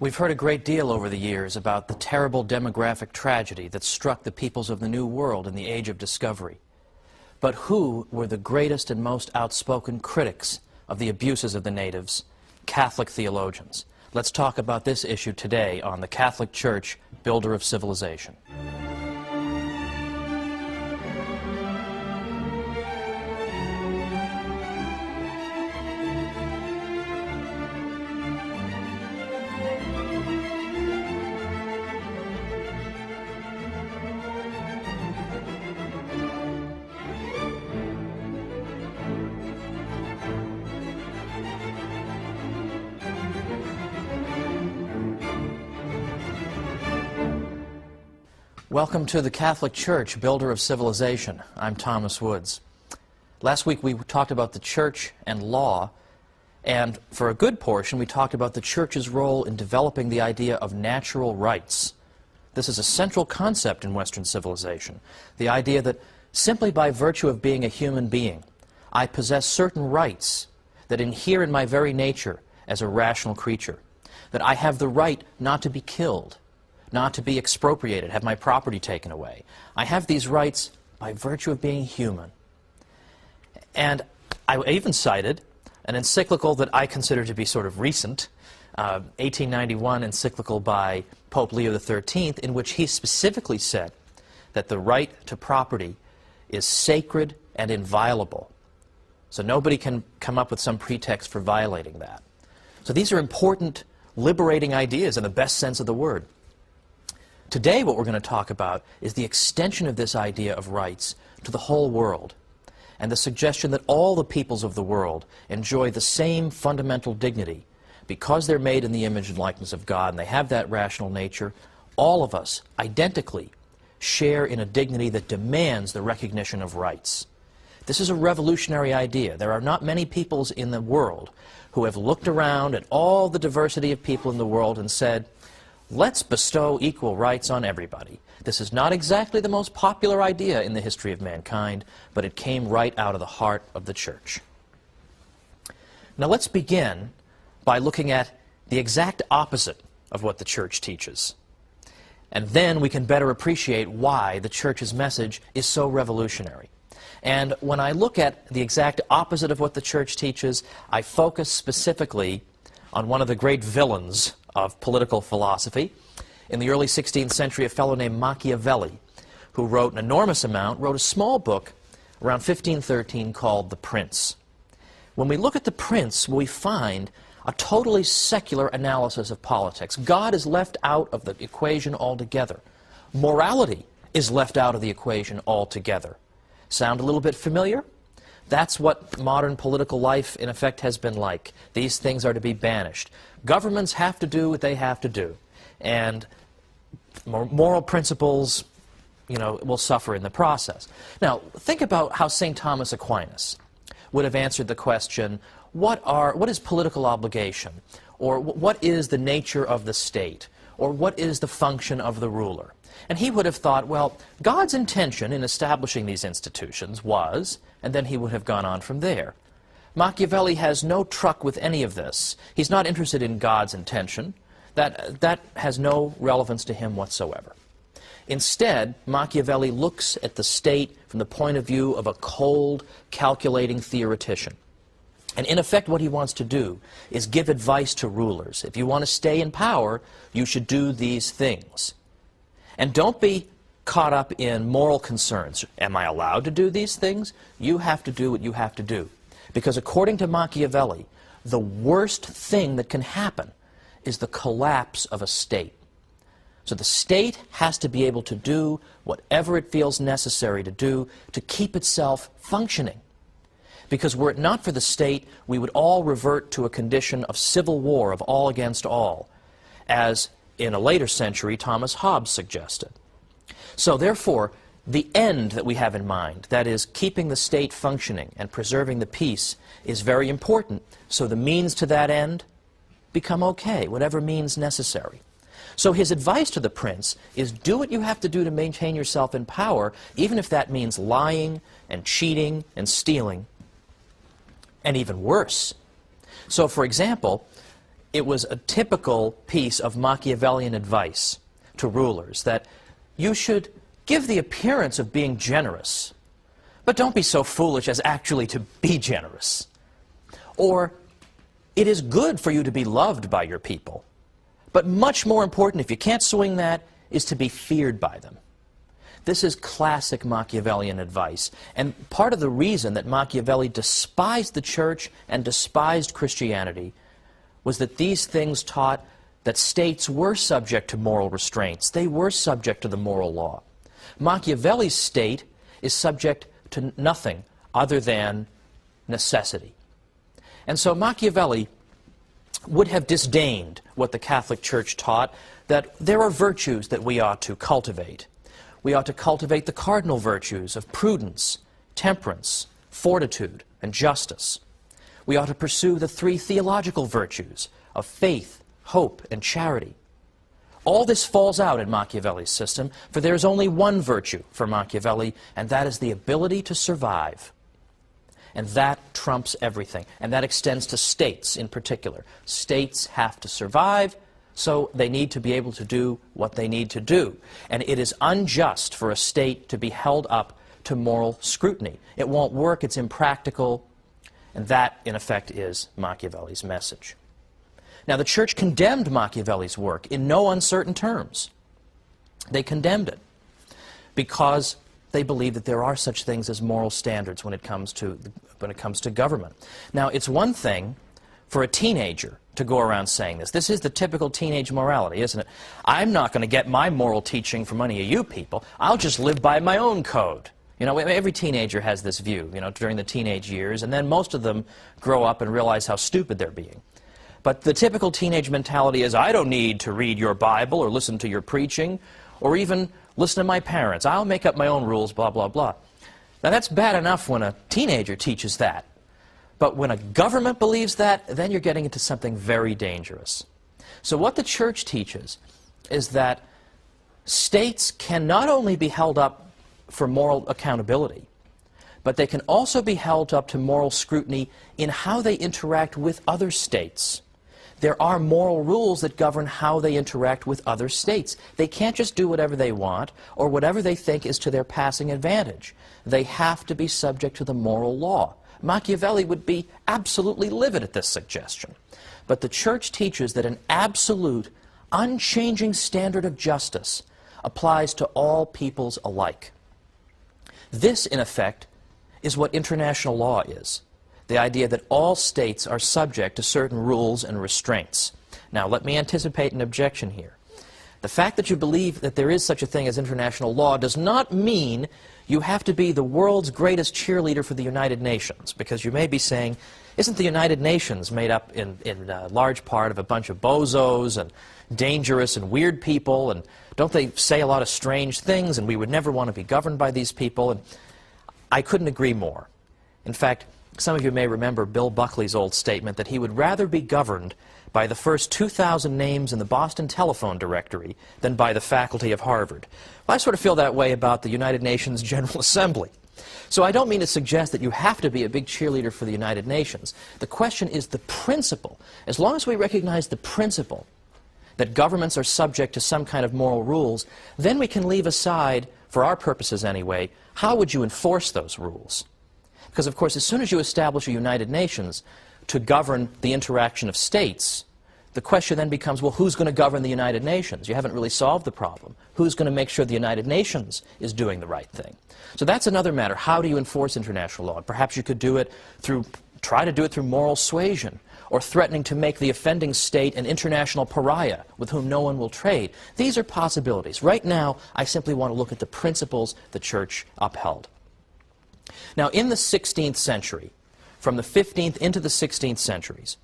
We've heard a great deal over the years about the terrible demographic tragedy that struck the peoples of the New World in the Age of Discovery. But who were the greatest and most outspoken critics of the abuses of the natives? Catholic theologians. Let's talk about this issue today on the Catholic Church, Builder of Civilization. Welcome to the Catholic Church, Builder of Civilization. I'm Thomas Woods. Last week we talked about the Church and law, and for a good portion we talked about the Church's role in developing the idea of natural rights. This is a central concept in Western civilization, the idea that simply by virtue of being a human being, I possess certain rights that inhere in my very nature as a rational creature, that I have the right not to be killed, not to be expropriated, have my property taken away. I have these rights by virtue of being human. And I even cited an encyclical that I consider to be sort of recent, 1891 encyclical by Pope Leo XIII, in which he specifically said that the right to property is sacred and inviolable. So nobody can come up with some pretext for violating that. So these are important, liberating ideas in the best sense of the word. Today what we're going to talk about is the extension of this idea of rights to the whole world, and the suggestion that all the peoples of the world enjoy the same fundamental dignity because they're made in the image and likeness of God and they have that rational nature. All of us, identically, share in a dignity that demands the recognition of rights. This is a revolutionary idea. There are not many peoples in the world who have looked around at all the diversity of people in the world and said, let's bestow equal rights on everybody. This is not exactly the most popular idea in the history of mankind, but it came right out of the heart of the Church. Now let's begin by looking at the exact opposite of what the Church teaches. And then we can better appreciate why the Church's message is so revolutionary. And when I look at the exact opposite of what the Church teaches, I focus specifically on one of the great villains of political philosophy. In the early 16th century, a fellow named Machiavelli, who wrote an enormous amount, wrote a small book around 1513 called The Prince. When we look at The Prince, we find a totally secular analysis of politics. God is left out of the equation altogether. Morality is left out of the equation altogether. Sound a little bit familiar? That's what modern political life, in effect, has been like. These things are to be banished. Governments have to do what they have to do. And moral principles, will suffer in the process. Now, think about how St. Thomas Aquinas would have answered the question, what is political obligation? Or what is the nature of the state? Or what is the function of the ruler? And he would have thought, well, God's intention in establishing these institutions was, and then he would have gone on from there. Machiavelli has no truck with any of this. He's not interested in God's intention. That has no relevance to him whatsoever. Instead, Machiavelli looks at the state from the point of view of a cold, calculating theoretician. And in effect, what he wants to do is give advice to rulers. If you want to stay in power, you should do these things. And don't be caught up in moral concerns. Am I allowed to do these things? You have to do what you have to do. Because according to Machiavelli, the worst thing that can happen is the collapse of a state. So the state has to be able to do whatever it feels necessary to do to keep itself functioning. Because were it not for the state, we would all revert to a condition of civil war, of all against all, as in a later century Thomas Hobbes suggested. So therefore, the end that we have in mind, that is, keeping the state functioning and preserving the peace, is very important. So the means to that end become okay, whatever means necessary. So his advice to the prince is do what you have to do to maintain yourself in power, even if that means lying and cheating and stealing, and even worse. So, for example, it was a typical piece of Machiavellian advice to rulers that you should give the appearance of being generous, but don't be so foolish as actually to be generous. Or, it is good for you to be loved by your people, but much more important, if you can't swing that, is to be feared by them. This is classic Machiavellian advice, and part of the reason that Machiavelli despised the church and despised Christianity was that these things taught that states were subject to moral restraints. They were subject to the moral law. Machiavelli's state is subject to nothing other than necessity. And so Machiavelli would have disdained what the Catholic Church taught, that there are virtues that we ought to cultivate. We ought to cultivate the cardinal virtues of prudence, temperance, fortitude, and justice. We ought to pursue the three theological virtues of faith, hope, and charity. All this falls out in Machiavelli's system, for there is only one virtue for Machiavelli, and that is the ability to survive. And that trumps everything, and that extends to states in particular. States have to survive, so they need to be able to do what they need to do. And it is unjust for a state to be held up to moral scrutiny. It won't work, it's impractical, and that, in effect, is Machiavelli's message. Now, the Church condemned Machiavelli's work in no uncertain terms. They condemned it because they believe that there are such things as moral standards when it comes to government. Now, it's one thing for a teenager to go around saying this. This is the typical teenage morality, isn't it? I'm not going to get my moral teaching from any of you people. I'll just live by my own code. You know, every teenager has this view, you know, during the teenage years, and then most of them grow up and realize how stupid they're being. But the typical teenage mentality is, I don't need to read your Bible or listen to your preaching or even listen to my parents. I'll make up my own rules, blah, blah, blah. Now, that's bad enough when a teenager teaches that. But when a government believes that, then you're getting into something very dangerous. So what the Church teaches is that states can not only be held up for moral accountability, but they can also be held up to moral scrutiny in how they interact with other states. There are moral rules that govern how they interact with other states. They can't just do whatever they want or whatever they think is to their passing advantage. They have to be subject to the moral law. Machiavelli would be absolutely livid at this suggestion. But the Church teaches that an absolute, unchanging standard of justice applies to all peoples alike. This, in effect, is what international law is. The idea that all states are subject to certain rules and restraints. Now, let me anticipate an objection here. The fact that you believe that there is such a thing as international law does not mean you have to be the world's greatest cheerleader for the United Nations, because you may be saying, isn't the United Nations made up in large part of a bunch of bozos and dangerous and weird people, and don't they say a lot of strange things, and we would never want to be governed by these people? And I couldn't agree more. In fact, some of you may remember Bill Buckley's old statement that he would rather be governed by the first 2,000 names in the Boston telephone directory than by the faculty of Harvard. Well, I sort of feel that way about the United Nations General Assembly. So I don't mean to suggest that you have to be a big cheerleader for the United Nations. The question is the principle. As long as we recognize the principle that governments are subject to some kind of moral rules, then we can leave aside, for our purposes anyway, how would you enforce those rules? Because, of course, as soon as you establish a United Nations to govern the interaction of states, the question then becomes, well, who's going to govern the United Nations? You haven't really solved the problem. Who's going to make sure the United Nations is doing the right thing? So that's another matter. How do you enforce international law? Perhaps you could do it through, try to do it through moral suasion, or threatening to make the offending state an international pariah with whom no one will trade. These are possibilities. Right now, I simply want to look at the principles the Church upheld. Now, in the 16th century, from the 15th into the 16th centuries,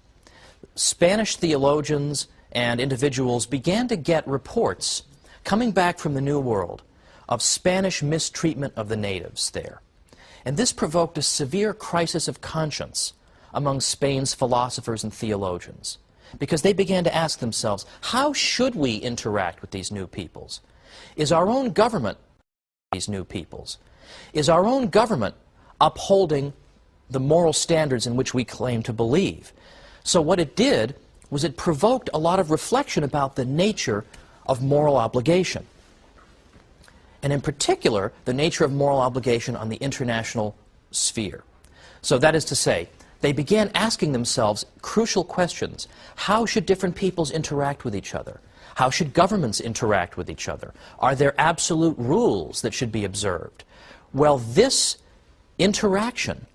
Spanish theologians and individuals began to get reports coming back from the New World of Spanish mistreatment of the natives there. And this provoked a severe crisis of conscience among Spain's philosophers and theologians, because they began to ask themselves, how should we interact with these new peoples? Is our own government these new peoples? Is our own government upholding the moral standards in which we claim to believe? So what it did was it provoked a lot of reflection about the nature of moral obligation, and in particular, the nature of moral obligation on the international sphere. So that is to say, they began asking themselves crucial questions. How should different peoples interact with each other? How should governments interact with each other? Are there absolute rules that should be observed? Well, this interaction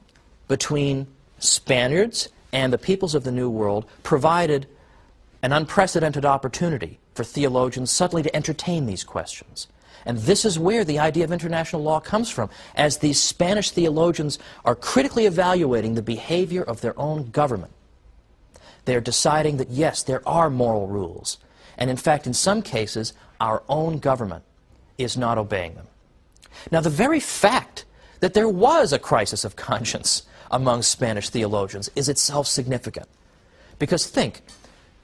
between Spaniards and the peoples of the New World provided an unprecedented opportunity for theologians suddenly to entertain these questions. And this is where the idea of international law comes from, as these Spanish theologians are critically evaluating the behavior of their own government. They're deciding that, yes, there are moral rules, and in fact, in some cases, our own government is not obeying them. Now, the very fact that there was a crisis of conscience among Spanish theologians is itself significant. Because think,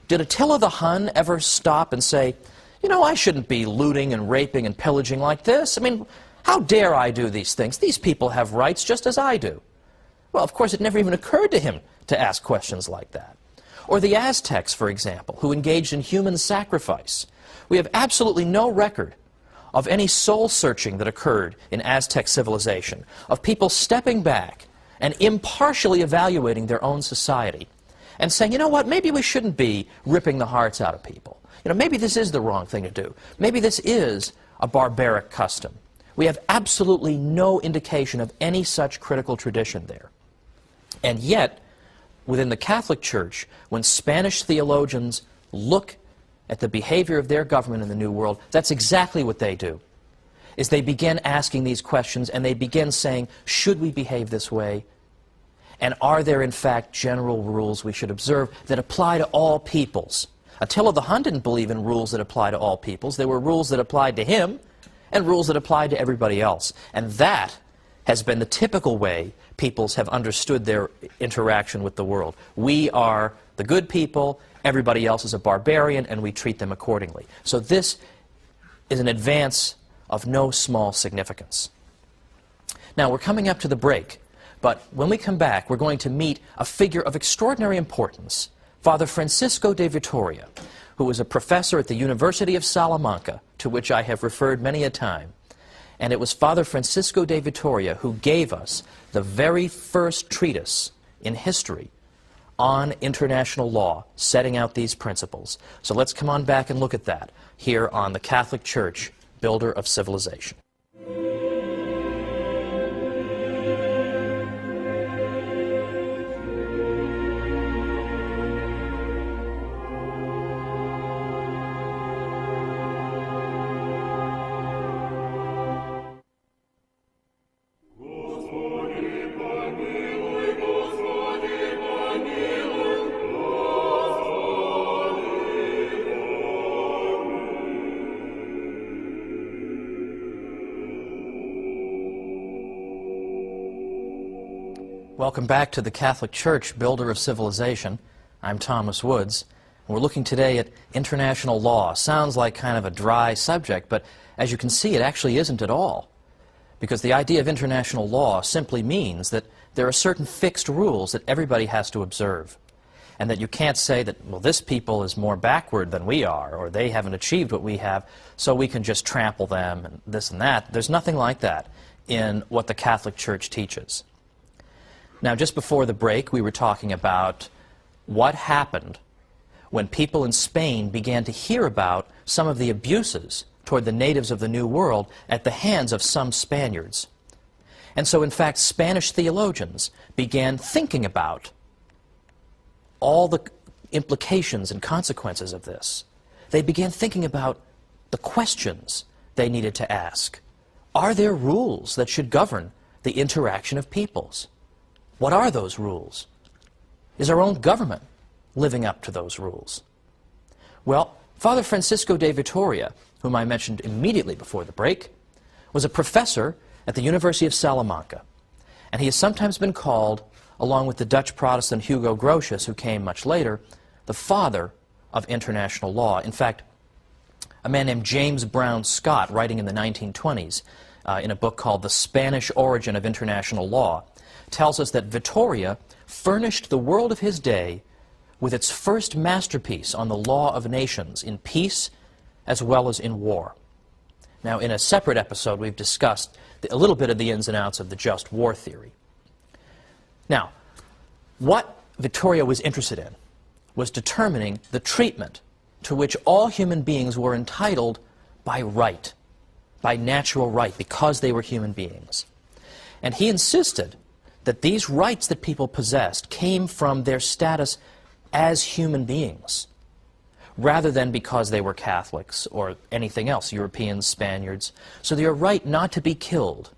did Attila the Hun ever stop and say, you know, I shouldn't be looting and raping and pillaging like this. I mean, how dare I do these things? These people have rights just as I do. Well, of course, it never even occurred to him to ask questions like that. Or the Aztecs, for example, who engaged in human sacrifice. We have absolutely no record of any soul-searching that occurred in Aztec civilization, of people stepping back and impartially evaluating their own society and saying, you know what, maybe we shouldn't be ripping the hearts out of people. You know, maybe this is the wrong thing to do. Maybe this is a barbaric custom. We have absolutely no indication of any such critical tradition there. And yet, within the Catholic Church, when Spanish theologians look at the behavior of their government in the New World, that's exactly what they do, is they begin asking these questions and they begin saying, should we behave this way? And are there, in fact, general rules we should observe that apply to all peoples? Attila the Hun didn't believe in rules that apply to all peoples. There were rules that applied to him and rules that applied to everybody else. And that has been the typical way peoples have understood their interaction with the world. We are the good people, everybody else is a barbarian, and we treat them accordingly. So this is an advance of no small significance. Now, we're coming up to the break, but when we come back, we're going to meet a figure of extraordinary importance, Father Francisco de Vitoria, who was a professor at the University of Salamanca, to which I have referred many a time. And it was Father Francisco de Vitoria who gave us the very first treatise in history on international law, setting out these principles. So let's come on back and look at that here on the Catholic Church, Builder of Civilization. Welcome back to the Catholic Church, Builder of Civilization. I'm Thomas Woods. We're looking today at international law. Sounds like kind of a dry subject, but as you can see, it actually isn't at all. Because the idea of international law simply means that there are certain fixed rules that everybody has to observe. And that you can't say that, well, this people is more backward than we are, or they haven't achieved what we have, so we can just trample them and this and that. There's nothing like that in what the Catholic Church teaches. Now, just before the break, we were talking about what happened when people in Spain began to hear about some of the abuses toward the natives of the New World at the hands of some Spaniards. And so, in fact, Spanish theologians began thinking about all the implications and consequences of this. They began thinking about the questions they needed to ask. Are there rules that should govern the interaction of peoples? What are those rules? Is our own government living up to those rules? Well, Father Francisco de Vitoria, whom I mentioned immediately before the break, was a professor at the University of Salamanca. And he has sometimes been called, along with the Dutch Protestant Hugo Grotius, who came much later, the father of international law. In fact, a man named James Brown Scott, writing in the 1920s in a book called The Spanish Origin of International Law, tells us that Vitoria furnished the world of his day with its first masterpiece on the law of nations in peace as well as in war. Now, in a separate episode, we've discussed a little bit of the ins and outs of the just war theory. Now, what Vittoria was interested in was determining the treatment to which all human beings were entitled by right, by natural right, because they were human beings. And he insisted that these rights that people possessed came from their status as human beings, rather than because they were Catholics or anything else, Europeans, Spaniards. So their right not to be killed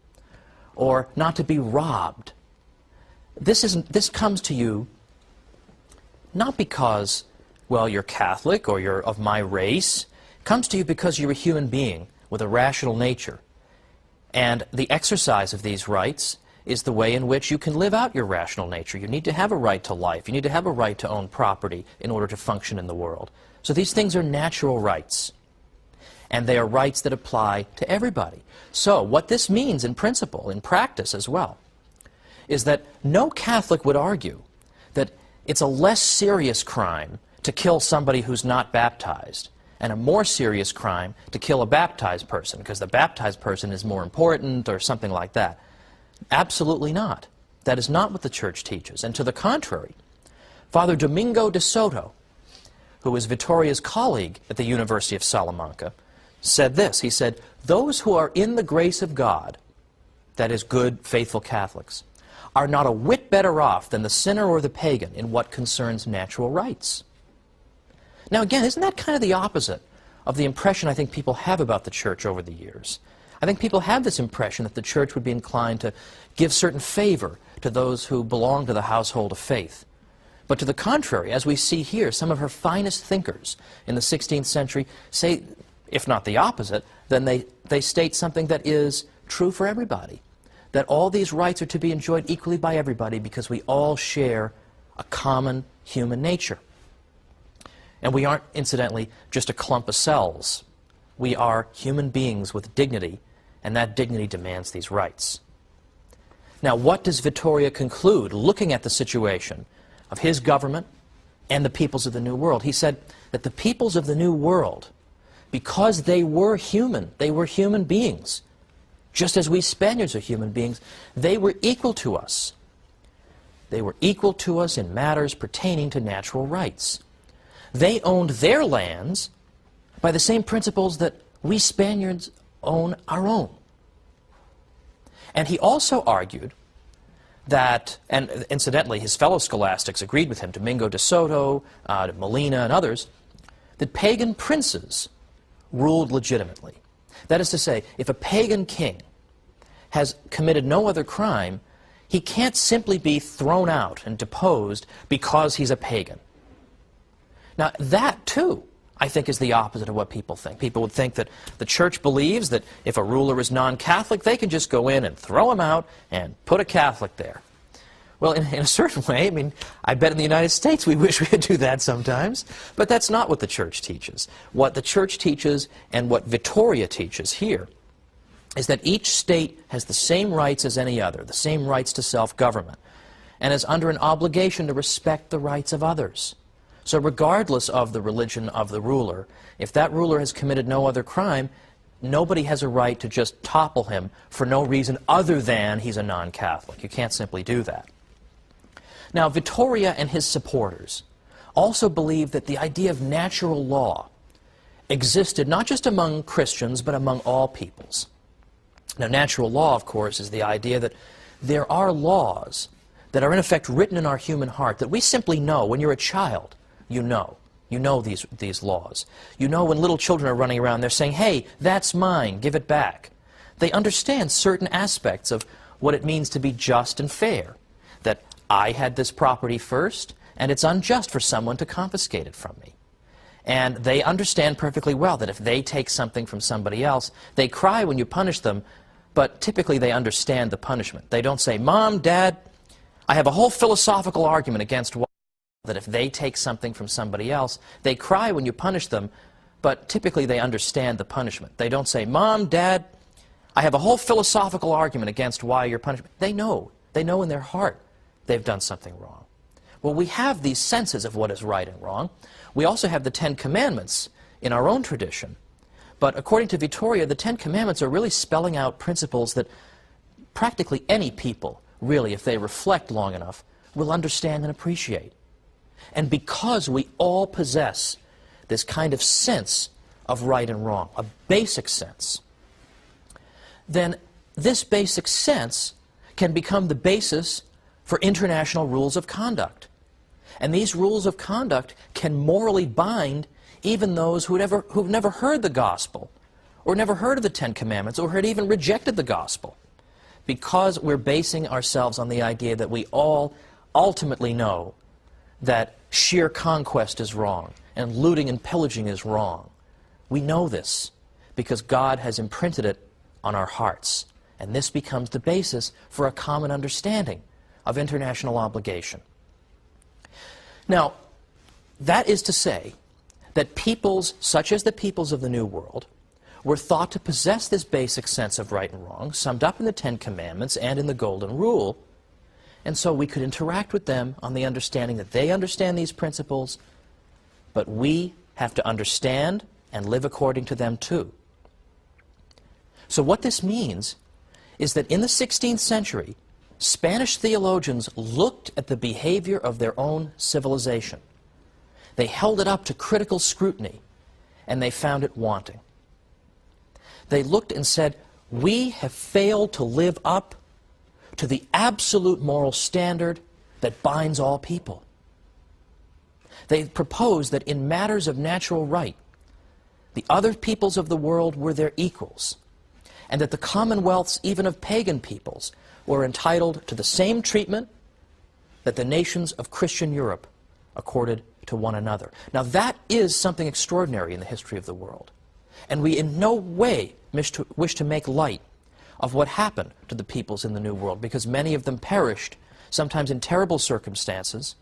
or not to be robbed. This comes to you not because, well, you're Catholic or you're of my race. It comes to you because you're a human being with a rational nature. And the exercise of these rights is the way in which you can live out your rational nature. You need to have a right to life. You need to have a right to own property in order to function in the world. So these things are natural rights. And they are rights that apply to everybody. So what this means in principle, in practice as well, is that no Catholic would argue that it's a less serious crime to kill somebody who's not baptized and a more serious crime to kill a baptized person because the baptized person is more important or something like that. Absolutely not. That is not what the Church teaches. And to the contrary, Father Domingo de Soto, who was Vittoria's colleague at the University of Salamanca, said this. He said, "Those who are in the grace of God, that is good, faithful Catholics, are not a whit better off than the sinner or the pagan in what concerns natural rights." Now again, isn't that kind of the opposite of the impression I think people have about the Church over the years? I think people have this impression that the Church would be inclined to give certain favor to those who belong to the household of faith. But to the contrary, as we see here, some of her finest thinkers in the 16th century say, if not the opposite, then they state something that is true for everybody, that all these rights are to be enjoyed equally by everybody because we all share a common human nature. And we aren't, incidentally, just a clump of cells. We are human beings with dignity, and that dignity demands these rights. Now, what does Vittoria conclude, looking at the situation of his government and the peoples of the New World? He said that the peoples of the New World, because they were human beings, just as we Spaniards are human beings, they were equal to us. They were equal to us in matters pertaining to natural rights. They owned their lands by the same principles that we Spaniards own our own. And he also argued that, and incidentally his fellow scholastics agreed with him, Domingo de Soto, Molina and others, that pagan princes ruled legitimately. That is to say, if a pagan king has committed no other crime, he can't simply be thrown out and deposed because he's a pagan. Now that, too, I think is the opposite of what people think. People would think that the Church believes that if a ruler is non-Catholic, they can just go in and throw him out and put a Catholic there. Well, in a certain way, I mean, I bet in the United States we wish we could do that sometimes, but that's not what the Church teaches. What the Church teaches and what Vittoria teaches here is that each state has the same rights as any other, the same rights to self-government, and is under an obligation to respect the rights of others. So regardless of the religion of the ruler, if that ruler has committed no other crime, nobody has a right to just topple him for no reason other than he's a non-Catholic. You can't simply do that. Now, Vittoria and his supporters also believed that the idea of natural law existed not just among Christians, but among all peoples. Now, natural law, of course, is the idea that there are laws that are in effect written in our human heart that we simply know. When you're a child, you know. You know these laws. You know when little children are running around, they're saying, "Hey, that's mine, give it back." They understand certain aspects of what it means to be just and fair, that I had this property first, and it's unjust for someone to confiscate it from me. And they understand perfectly well that if they take something from somebody else, they cry when you punish them, but typically they understand the punishment. They don't say, "Mom, Dad, I have a whole philosophical argument against why," that if they take something from somebody else, they cry when you punish them, but typically they understand the punishment. They don't say, "Mom, Dad, I have a whole philosophical argument against why you're punishing." They know in their heart they've done something wrong. Well, we have these senses of what is right and wrong. We also have the Ten Commandments in our own tradition. But according to Vittoria, the Ten Commandments are really spelling out principles that practically any people, really, if they reflect long enough, will understand and appreciate. And because we all possess this kind of sense of right and wrong, a basic sense, then this basic sense can become the basis for international rules of conduct. And these rules of conduct can morally bind even those who've never heard the gospel, or never heard of the Ten Commandments, or had even rejected the gospel, because we're basing ourselves on the idea that we all ultimately know that sheer conquest is wrong, and looting and pillaging is wrong. We know this because God has imprinted it on our hearts, and this becomes the basis for a common understanding of international obligation. Now, that is to say that peoples, such as the peoples of the New World, were thought to possess this basic sense of right and wrong, summed up in the Ten Commandments and in the Golden Rule, and so we could interact with them on the understanding that they understand these principles, but we have to understand and live according to them too. So what this means is that in the 16th century, Spanish theologians looked at the behavior of their own civilization. They held it up to critical scrutiny, and they found it wanting. They looked and said, we have failed to live up to the absolute moral standard that binds all people. They proposed that in matters of natural right, the other peoples of the world were their equals, and that the commonwealths even of pagan peoples were entitled to the same treatment that the nations of Christian Europe accorded to one another. Now that is something extraordinary in the history of the world, and we in no way wish to make light of what happened to the peoples in the New World, because many of them perished, sometimes in terrible circumstances,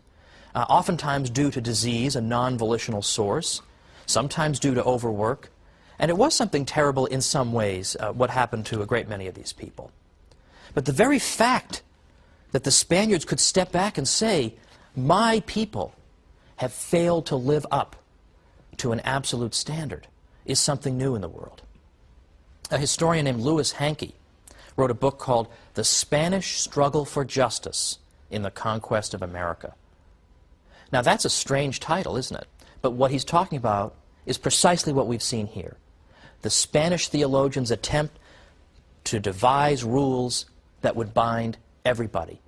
oftentimes due to disease, a non-volitional source, sometimes due to overwork, and it was something terrible in some ways, what happened to a great many of these people. But the very fact that the Spaniards could step back and say, my people have failed to live up to an absolute standard is something new in the world. A historian named Louis Hankey wrote a book called The Spanish Struggle for Justice in the Conquest of America. Now that's a strange title, isn't it? But what he's talking about is precisely what we've seen here. The Spanish theologians attempt to devise rules that would bind everybody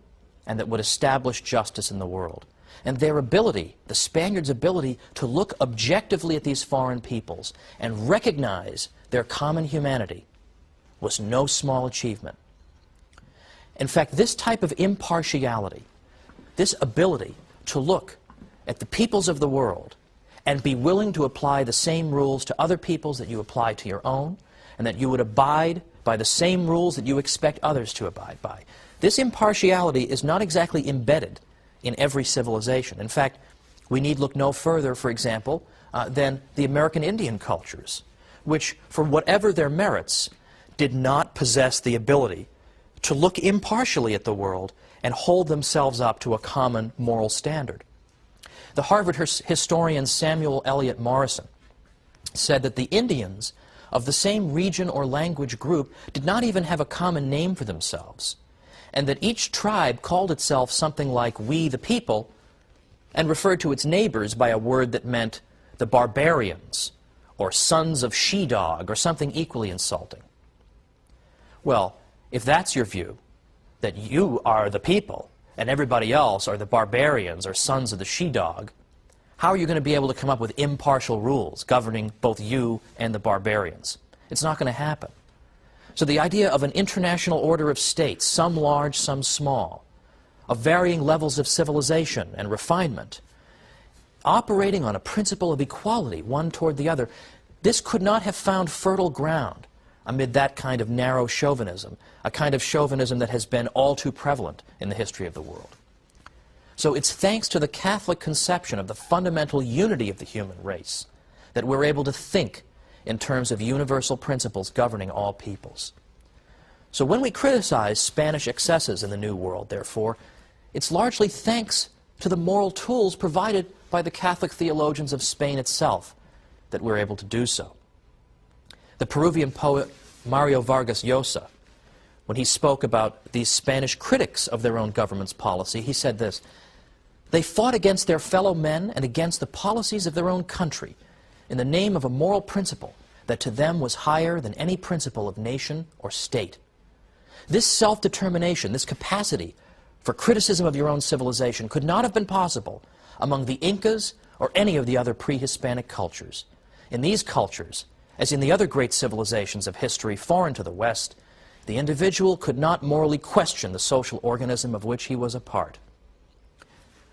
and that would establish justice in the world. And their ability, the Spaniards' ability to look objectively at these foreign peoples and recognize their common humanity was no small achievement. In fact, this type of impartiality, this ability to look at the peoples of the world and be willing to apply the same rules to other peoples that you apply to your own, and that you would abide by the same rules that you expect others to abide by. This impartiality is not exactly embedded in every civilization. In fact, we need look no further, for example, than the American Indian cultures, which, for whatever their merits, did not possess the ability to look impartially at the world and hold themselves up to a common moral standard. The Harvard historian Samuel Eliot Morison said that the Indians of the same region or language group did not even have a common name for themselves, and that each tribe called itself something like "we the people" and referred to its neighbors by a word that meant the barbarians or sons of she-dog or something equally insulting. Well, if that's your view, that you are the people and everybody else are the barbarians or sons of the she-dog, how are you going to be able to come up with impartial rules governing both you and the barbarians? It's not going to happen. So the idea of an international order of states, some large, some small, of varying levels of civilization and refinement, operating on a principle of equality, one toward the other, this could not have found fertile ground amid that kind of narrow chauvinism, a kind of chauvinism that has been all too prevalent in the history of the world. So it's thanks to the Catholic conception of the fundamental unity of the human race that we're able to think in terms of universal principles governing all peoples. So when we criticize Spanish excesses in the New World, therefore, it's largely thanks to the moral tools provided by the Catholic theologians of Spain itself that we're able to do so. The Peruvian poet Mario Vargas Llosa, when he spoke about these Spanish critics of their own government's policy, he said this: "They fought against their fellow men and against the policies of their own country in the name of a moral principle that to them was higher than any principle of nation or state. This self-determination, this capacity for criticism of your own civilization could not have been possible among the Incas or any of the other pre-Hispanic cultures. In these cultures, as in the other great civilizations of history foreign to the West, the individual could not morally question the social organism of which he was a part."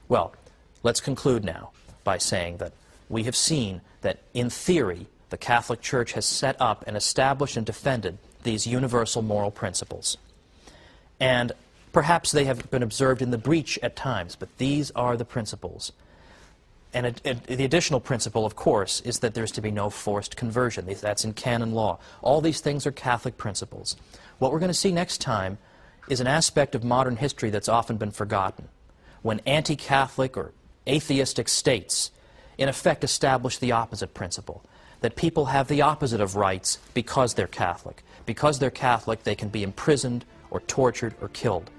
Well, let's conclude now by saying that we have seen that, in theory, the Catholic Church has set up and established and defended these universal moral principles. And perhaps they have been observed in the breach at times, but these are the principles. And the additional principle, of course, is that there's to be no forced conversion. That's in canon law. All these things are Catholic principles. What we're going to see next time is an aspect of modern history that's often been forgotten, when anti-Catholic or atheistic states in effect establish the opposite principle, that people have the opposite of rights because they're Catholic. Because they're Catholic, they can be imprisoned or tortured or killed.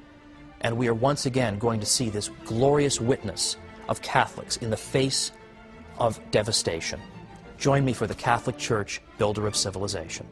And we are once again going to see this glorious witness of Catholics in the face of devastation. Join me for the Catholic Church, Builder of Civilization.